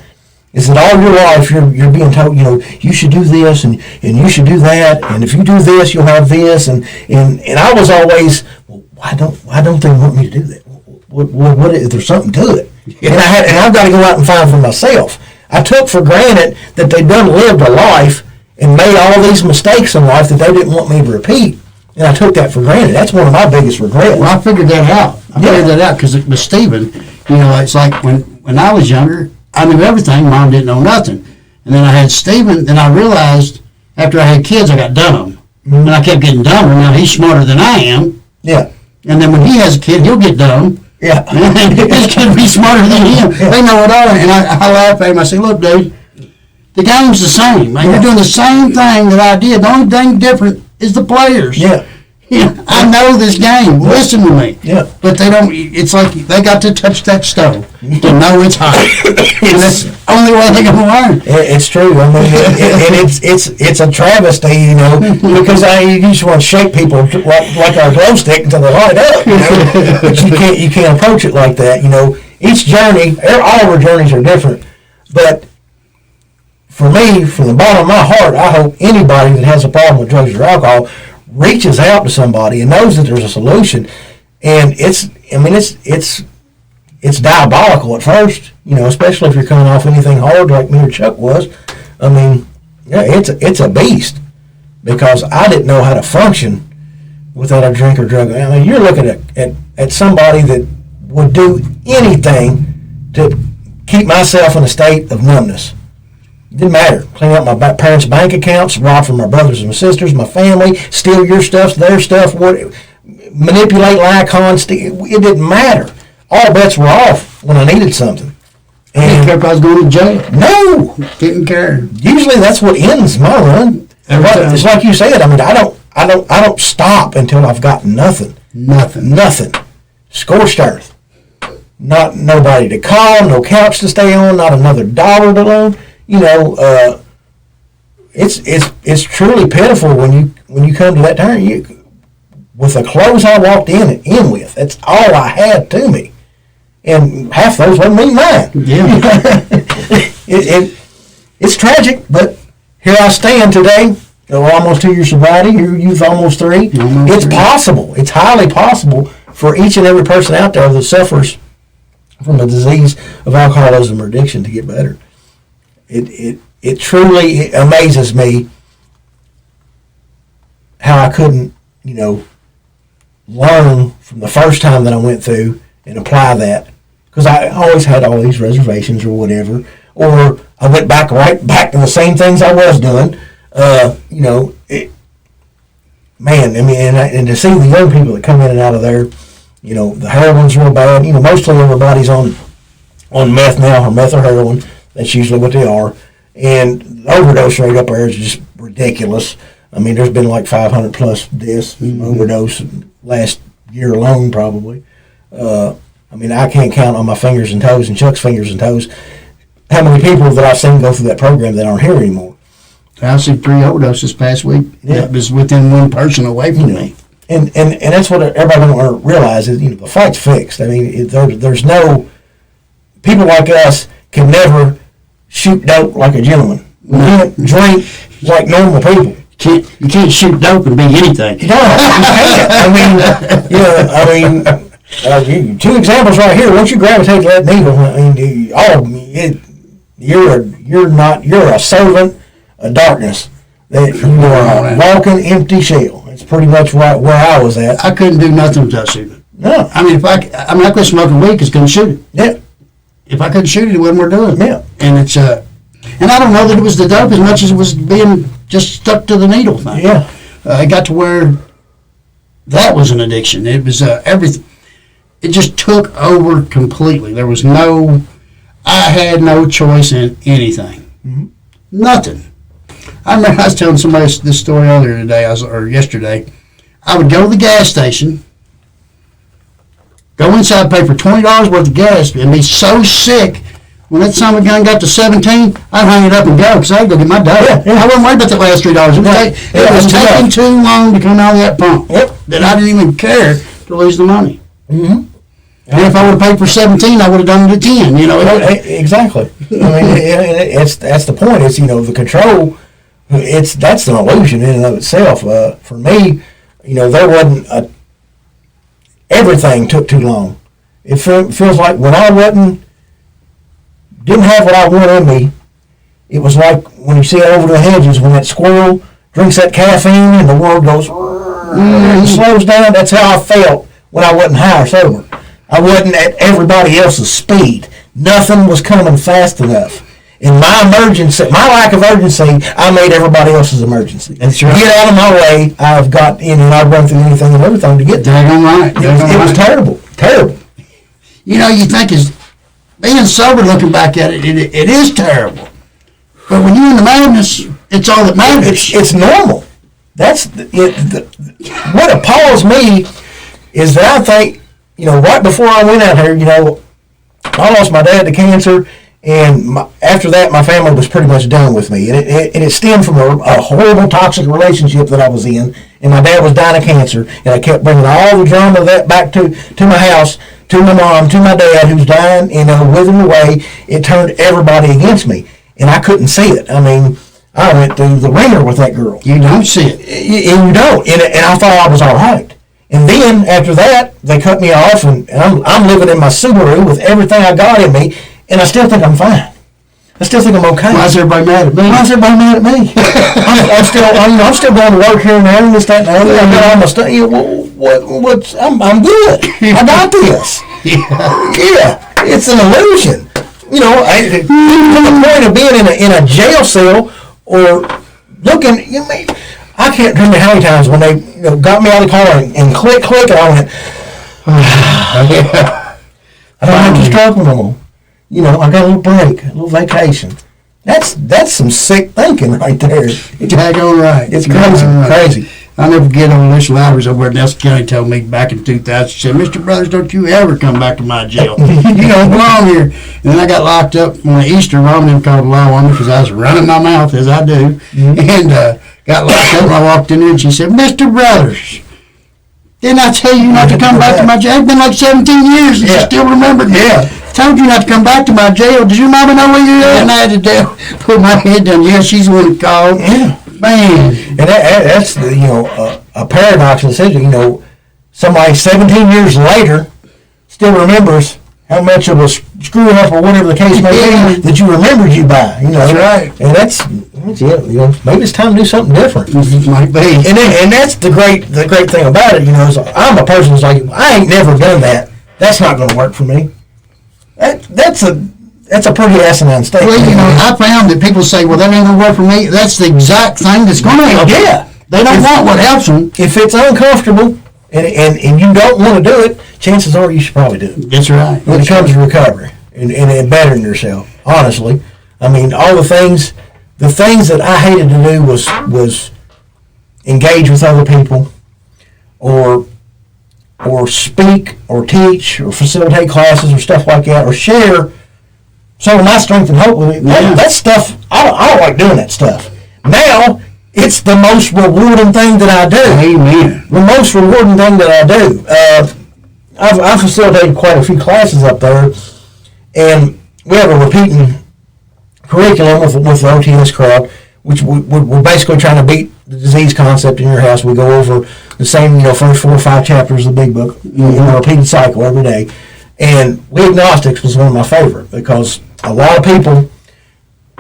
is that all your life you're being told, you should do this and you should do that, and if you do this, you'll have this. And I was always, well, why don't they want me to do that? What is there something to it? And I've got to go out and find for myself. I took for granted that they'd lived a life and made all these mistakes in life that they didn't want me to repeat. And I took that for granted. That's one of my biggest regrets. Well, I figured that out. Figured that out because with Stephen, it's like when I was younger, I knew everything. Mom didn't know nothing. And then I had Stephen, then I realized after I had kids, I got dumb. Mm-hmm. And I kept getting dumber. Now he's smarter than I am. Yeah. And then when he has a kid, he'll get dumb. Yeah. And his kid will be smarter than him. Yeah. They know it all. And I laugh at him. I say, look, dude, the game's the same. You're doing the same thing that I did. The only thing different is the players. Yeah. I know this game. Listen to me. Yeah. But they don't. It's like they got to touch that stove to know it's hot. And that's the only way they're going to learn. It's true. I mean, it's a travesty, because you just want to shake people like our glow stick until they light up. But you can't approach it like that. Each journey, all of our journeys are different. But for me, from the bottom of my heart, I hope anybody that has a problem with drugs or alcohol reaches out to somebody and knows that there's a solution. And it's diabolical at first, especially if you're coming off anything hard like me or Chuck was. I mean, it's a beast, because I didn't know how to function without a drink or drug. I mean, you're looking at somebody that would do anything to keep myself in a state of numbness. Didn't matter. Clean out my parents' bank accounts, rob from my brothers and my sisters, my family, steal your stuff, their stuff, manipulate, lie, con, steal. It didn't matter. All bets were off when I needed something. And didn't care if I was going to jail. No, didn't care. Usually that's what ends my run. It's like you said. I mean, I don't stop until I've got nothing. Nothing. Scorched earth. Not nobody to call, no couch to stay on, not another dollar to loan. It's truly pitiful when you come to that turn. with the clothes I walked in with. That's all I had to me. And half those wasn't even mine. Yeah. It's tragic, but here I stand today, almost 2 years sobriety, you've almost 3. It's possible. It's highly possible for each and every person out there that suffers from the disease of alcoholism or addiction to get better. It truly amazes me how I couldn't, learn from the first time that I went through and apply that, because I always had all these reservations or whatever, or I went right back to the same things I was doing. And to see the young people that come in and out of there, the heroin's real bad. Mostly everybody's on meth now, or meth or heroin. That's usually what they are. And the overdose rate up there is just ridiculous. I mean, there's been like 500 plus deaths from overdose last year alone, probably. I can't count on my fingers and toes and Chuck's fingers and toes how many people that I've seen go through that program that aren't here anymore. I see 3 overdoses this past week. Yeah. That was within one person away from me. And that's what everybody don't realize is, the fight's fixed. I mean, there's no, people like us can never shoot dope like a gentleman. We can't drink like normal people. You can't shoot dope and be anything. You can't. 2 examples right here. Once you gravitate to that needle, you're a servant of darkness. That you are a walking empty shell. It's pretty much where I was at. I couldn't do nothing without shooting. No. I quit smoking weed because I couldn't shoot it. Yeah. If I couldn't shoot it, it wasn't worth doing. Yeah. And it's and I don't know that it was the dope as much as it was being just stuck to the needle thing. Yeah. It got to where that was an addiction. It was everything. It just took over completely. There was I had no choice in anything. Mm-hmm. Nothing. I remember I was telling somebody this story earlier today, or yesterday. I would go to the gas station, go inside, pay for $20 worth of gas, and be so sick. When that son of a gun got to 17, I'd hang it up and go because I'd go get my dough. Yeah. I wasn't worried about that last $3. It was taking too long to come out of that pump. Yep. That I didn't even care to lose the money. Mm-hmm. And if I would have paid for 17, I would have done it at 10. Exactly. That's the point. It's the control. That's an illusion in and of itself. For me, there wasn't everything took too long. It feels like when I didn't have what I want in me, it was like when you see it over the hedges when that squirrel drinks that caffeine and the world goes and slows down. That's how I felt when I wasn't high or sober. I wasn't at everybody else's speed. Nothing was coming fast enough. In my lack of urgency, I made everybody else's emergency. That's right. Get out of my way. I've got in and I've run through anything and everything to get there. It was terrible. Terrible. You think being sober, looking back at it, it is terrible. But when you're in the madness, it's all that matters. It's normal. That's what appalls me is that I think, right before I went out here, I lost my dad to cancer, and after that, my family was pretty much done with me. And it stemmed from a horrible, toxic relationship that I was in, and my dad was dying of cancer, and I kept bringing all the drama of that back to my house, to my mom, to my dad, who's dying, withering away. It turned everybody against me, and I couldn't see it. I mean, I went through the ringer with that girl. You don't see it. And you don't. And I thought I was all right. And then, after that, they cut me off, and I'm living in my Subaru with everything I got in me, and I still think I'm fine. I still think I'm okay. Why is everybody mad at me? I'm still going to work here and there, and this, that, and the other. I got all my stuff. I'm good. I got this. Yeah, it's an illusion. To the point of being in a jail cell or looking. I can't remember how many times when they got me out of the car and click, and I went, I don't have to struggle no more. I got a little break, a little vacation. That's some sick thinking right there. Daggone right. It's crazy. I'll never forget old Alicia Lowers over at Nelson County told me back in 2000, she said, Mr. Brothers, don't you ever come back to my jail. You don't belong here. And then I got locked up on Easter. Mom didn't call the law on me because I was running my mouth, as I do. Mm-hmm. And got locked up, and I walked in there, and she said, Mr. Brothers, Didn't I tell you not to come back to my jail? It's been like 17 years and she still remembered me. Yeah. Told you not to come back to my jail. Does your mama know where you're at? And I had to put my head down. Yeah, she's the one who called. Yeah. Man. And that's the, a paradox in the situation. Somebody 17 years later still remembers how much of a screw up or whatever the case may be that you remembered you by. That's right. And that's it. Maybe it's time to do something different. Might be. And that's the great thing about it. Is I'm a person who's like, I ain't never done that. That's not going to work for me. That's a pretty asinine statement. Well, I found that people say, well, that ain't going to work for me. That's the exact thing that's going to help. Yeah. They don't want what helps them. If it's uncomfortable and you don't want to do it, chances are you should probably do it. That's right. When it comes to recovery and bettering yourself, honestly. I mean, all the things that I hated to do was engage with other people or speak or teach or facilitate classes or stuff like that or share some of my strength and hope with it. That stuff, I don't like doing that stuff. Now, it's the most rewarding thing that I do. Amen. The most rewarding thing that I do. I've facilitated quite a few classes up there, and we have a repeating curriculum with the OTS crowd, which we're basically trying to beat the disease concept in your house. We go over the same, first 4 or 5 chapters of the big book in a repeated cycle every day. And We Agnostics was one of my favorite because a lot of people,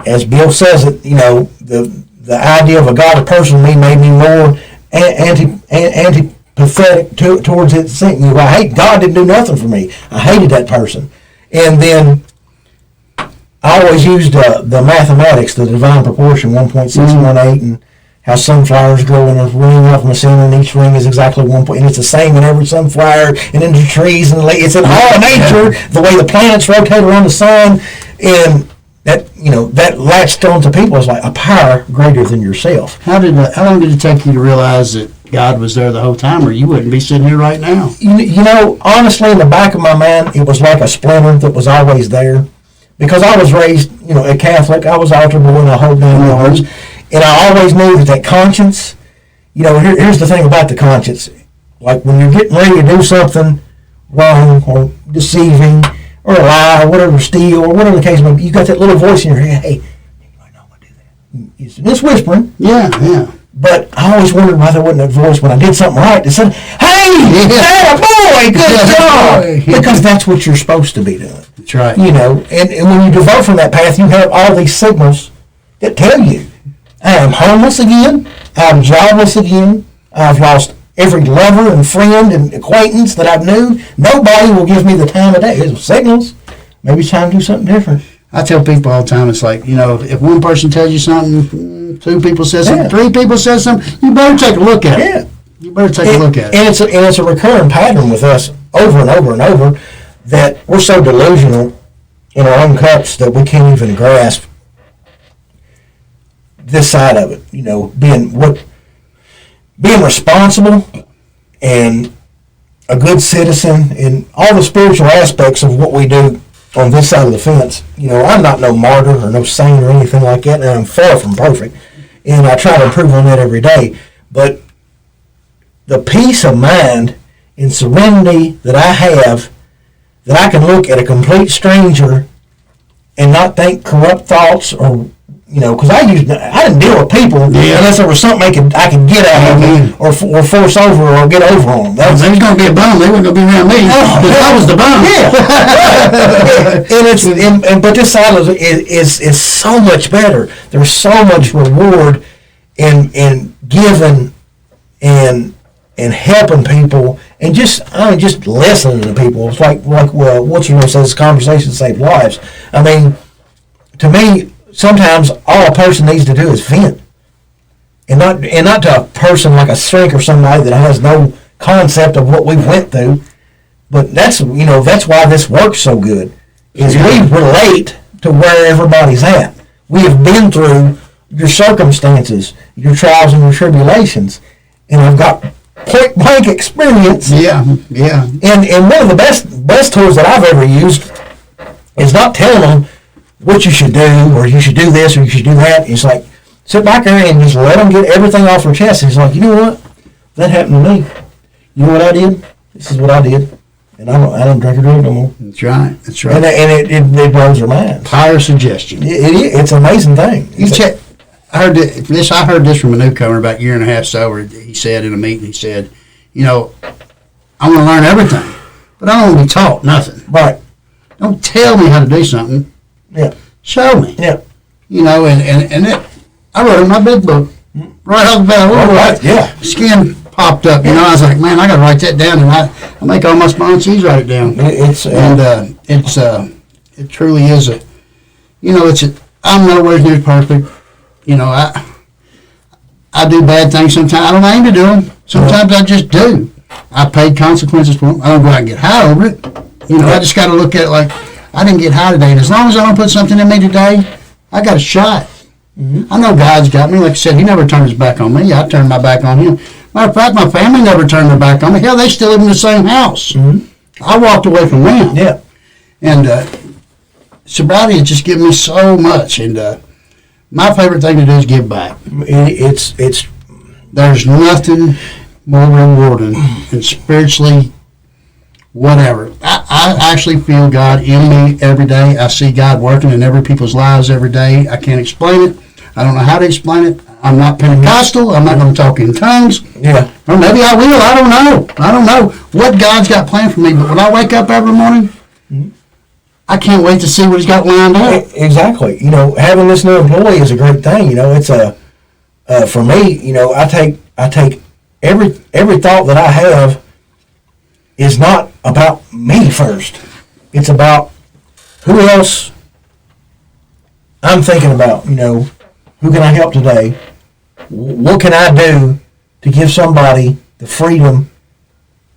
as Bill says it, the idea of a godly person to me made me more antipathetic towards it. I hate God didn't do nothing for me. I hated that person. And then I always used the mathematics, the divine proportion, 1.618, and how sunflowers grow in a ring up in the center, and each ring is exactly 1 point, and it's the same in every sunflower, and in the trees, and it's in all of nature, the way the planets rotate around the sun, and that latched on to people as like a power greater than yourself. How long did it take you to realize that God was there the whole time, or you wouldn't be sitting here right now? Honestly, in the back of my mind, it was like a splinter that was always there. Because I was raised, a Catholic, I was altar boy and a whole 9 yards, and I always knew that conscience, here's the thing about the conscience. Like when you're getting ready to do something wrong or deceiving or a lie or whatever, steal or whatever the case may be, you got that little voice in your head, hey, you might not want to do that. It's whispering. Yeah. But I always wondered why there wasn't a voice when I did something right that said, hey, boy, good job. Because that's what you're supposed to be doing. That's right. And when you devote from that path, you have all these signals that tell you, I am homeless again, I'm jobless again, I've lost every lover and friend and acquaintance that I've known. Nobody will give me the time of day. It's signals. Maybe it's time to do something different. I tell people all the time, it's like, if one person tells you something, 2 people say something, 3 people say something, you better take a look at it. Yeah. You better take a look at it. And it's a recurring pattern with us over and over and over that we're so delusional in our own cups that we can't even grasp this side of it. Being responsible and a good citizen and all the spiritual aspects of what we do on this side of the fence. I'm not no martyr or no saint or anything like that, and I'm far from perfect. And I try to improve on that every day. But the peace of mind and serenity that I have, that I can look at a complete stranger and not think corrupt thoughts or, because I didn't deal with people unless there was something I could get out of them or force over or get over on them. There's going to be a bum. They weren't going to be around me. I was the bum. Yeah. But this side is so much better. There's so much reward in giving and helping people and just listening to people. It's like what's your name says, conversations save lives. I mean, to me, sometimes all a person needs to do is vent, and not to a person like a shrink or somebody that has no concept of what we went through. But that's why this works so good. Is we relate to where everybody's at. We have been through your circumstances, your trials and your tribulations, and I've got point blank experience. Yeah. And one of the best tools that I've ever used is not telling them what you should do, or you should do this, or you should do that. It's like, sit back there and just let them get everything off their chest. And it's like, you know what? That happened to me. You know what I did? This is what I did. And I don't drink or drink no more. That's right. That's right. And it blows your mind. Higher suggestion. It's an amazing thing. You check. I heard this. I heard this from a newcomer about a year and a half sober. He said in a meeting, he said, "You know, I want to learn everything, but I don't want to be taught nothing. Right. Don't tell me how to do something. Yeah. Show me. Yeah. You know." And it, I wrote in my big book right off the bat. Right. Yeah. Skin popped up. You know, I was like, man, I got to write that down, and I make all my sponsees write it down. It truly is a. You know, I'm nowhere near perfect. You know, I do bad things sometimes. I don't aim to do them. Sometimes I just do. I pay consequences for them. I don't go out and get high over it. You know, I just got to look at it like, I didn't get high today. And as long as I don't put something in me today, I got a shot. Mm-hmm. I know God's got me. Like I said, He never turned His back on me. I turned my back on Him. Matter of fact, my family never turned their back on me. Hell, they still live in the same house. Mm-hmm. I walked away from them. Yeah. And sobriety has just given me so much. And my favorite thing to do is give back. There's nothing more rewarding and spiritually whatever. I actually feel God in me every day. I see God working in every people's lives every day. I can't explain it. I don't know how to explain it. I'm not Pentecostal. I'm not going to talk in tongues. Yeah. Or maybe I will. I don't know. I don't know what God's got planned for me. But when I wake up every morning, I can't wait to see what He's got lined up. Exactly. You know, having this new employee is a great thing. You know, it's for me. You know, I take every thought that I have is not about me first. It's about who else I'm thinking about. You know, who can I help today? What can I do to give somebody the freedom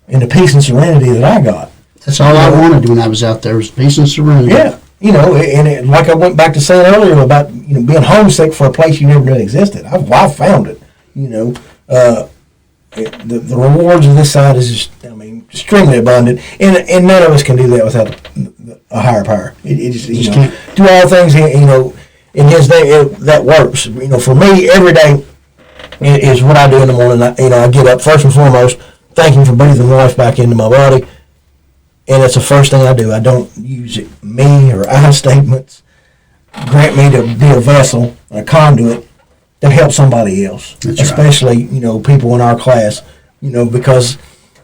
and the peace and serenity that I got? That's all I wanted when I was out there was peace and serenity. Yeah, you know, and like I went back to saying earlier about being homesick for a place you never knew existed. I found it. You know, the rewards of this side is just, extremely abundant, and none of us can do that without a higher power. It just can't do all things. In His day that works. You know, for me, every day is what I do in the morning. I get up first and foremost, thank Him for breathing life back into my body. And it's the first thing I do. I don't use me or I statements. Grant me to be a vessel, a conduit that helps somebody else. That's especially, right. People in our class, because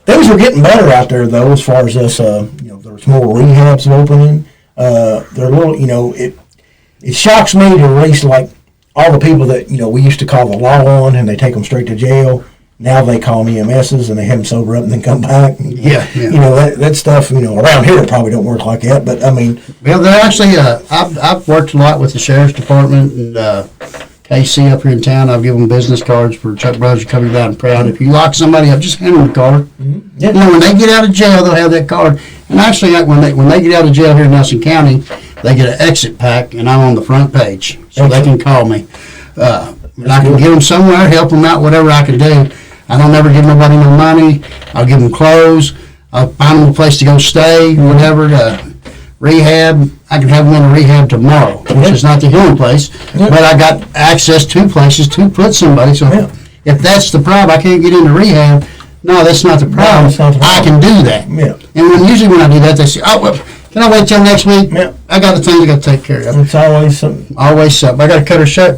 things are getting better out there, though, as far as us, there's more rehabs opening. They're a little, it shocks me to release, like, all the people that, we used to call the law on and they take them straight to jail. Now they call them EMSs and they have them sober up and then come back. Yeah. That stuff, around here it probably don't work like that, but Well, they're actually, I've worked a lot with the Sheriff's Department and KC up here in town. I've given them business cards for Chuck Brothers Recovery Loud and Proud. If you lock somebody up, just hand them a card. Mm-hmm. Yeah. When they get out of jail, they'll have that card. And actually, when they get out of jail here in Nelson County, they get an exit pack, and I'm on the front page, so they can call me. And I can get them somewhere, help them out, whatever I can do. I don't ever give nobody no money. I'll give them clothes. I'll find them a place to go stay, whatever. Rehab. I can have them in a rehab tomorrow, which is not the healing place, but I got access to places to put somebody. So if that's the problem, I can't get into rehab. No, that's not the problem. I can do that. Yeah. And usually when I do that, they say, "Oh, well, can I wait till next week?" Yeah. I got the things I got to take care of. It's always something. Always something. I got to cut her show.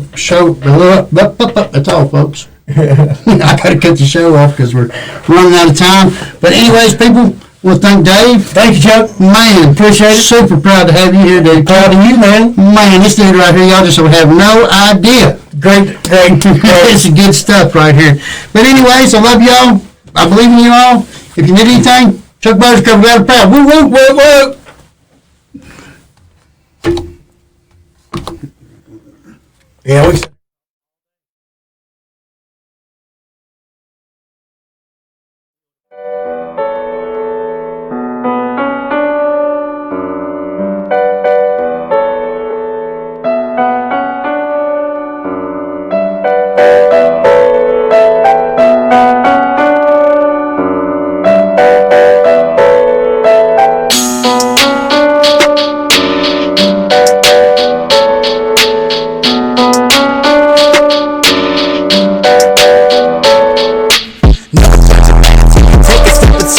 That's all, folks. I got to cut the show off because we're running out of time. But anyways, people, I want to thank Dave. Thank you, Chuck. Man, appreciate it. Super proud to have you here, Dave. Proud of you, man. Man, this dude right here, y'all just would have no idea. Great. It's good stuff right here. But anyways, I love y'all. I believe in you all. If you need anything, Chuck Brothers Recovery Loud and Proud. Woo, woo, woo, woo. Yeah, we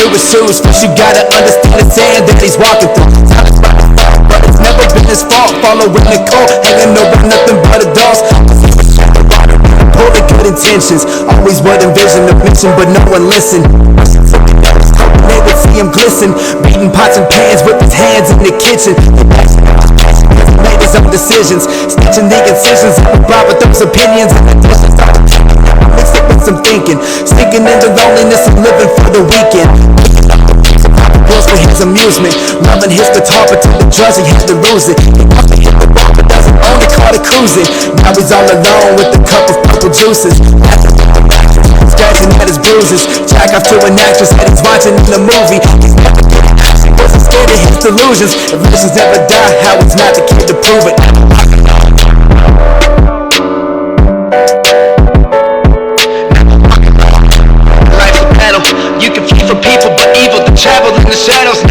through his shoes. First you gotta understand the sand that he's walking through. Time is right to fall, but it's never been his fault. Following the code, hanging over nothing but adults. Full of good intentions, always would envision the mission, but no one listened. They would see him glisten, beating pots and pans with his hands in the kitchen. Made his own decisions, stitching the incisions, brought with those opinions and additions. Mixed it with some thinking, sneaking into loneliness and living for the weekend. Bills for his amusement, loving his guitar, but to the drugs he had to lose it. He wants to hit the ball, but doesn't own a car to cruising. Now he's all alone with a cup of purple juices. Scratching at his bruises, jack off to an actress that he's watching in the movie. He's never good at action, wasn't scared of his delusions. If visions never die, how he's not the kid to prove it. Life's a battle, you can flee from people, but evil to travel in the shadows.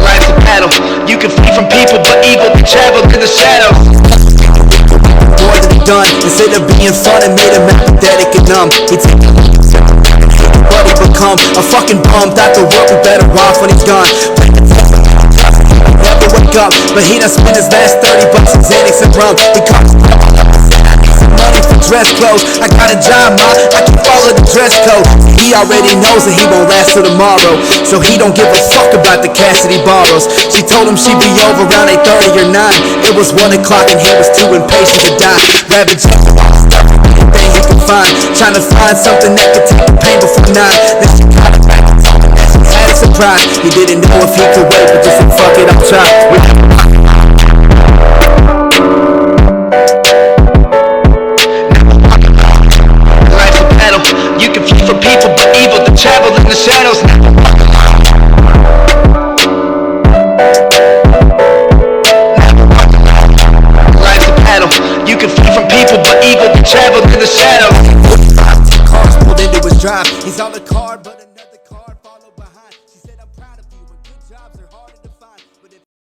Life's a battle, you can flee from people, but evil to travel in the shadows. More than he done, instead of being fun, it made him apathetic and numb. He take what he become, a fucking bum. Thought the world would be better off when he's gone. Never wake up, but he done spent his last $30 in Xanax and rum. He comes money for dress clothes. I got a job, ma, I can follow the dress code. He already knows that he won't last till tomorrow, so he don't give a fuck about the cash that he borrows. She told him she'd be over around 8:30 or 9. It was 1 o'clock and he was too impatient to die. Ravaging anything he could find, trying to find something that could take the pain before 9. Then she got it back and told him that she had a surprise. He didn't know if he could wait, but just said fuck it, I'll try. You can flee from people, but evil to travel in the shadows. Life's a battle. You can flee from people, but evil to travel in the shadows. Cars pulled into his drive. He's on the car, but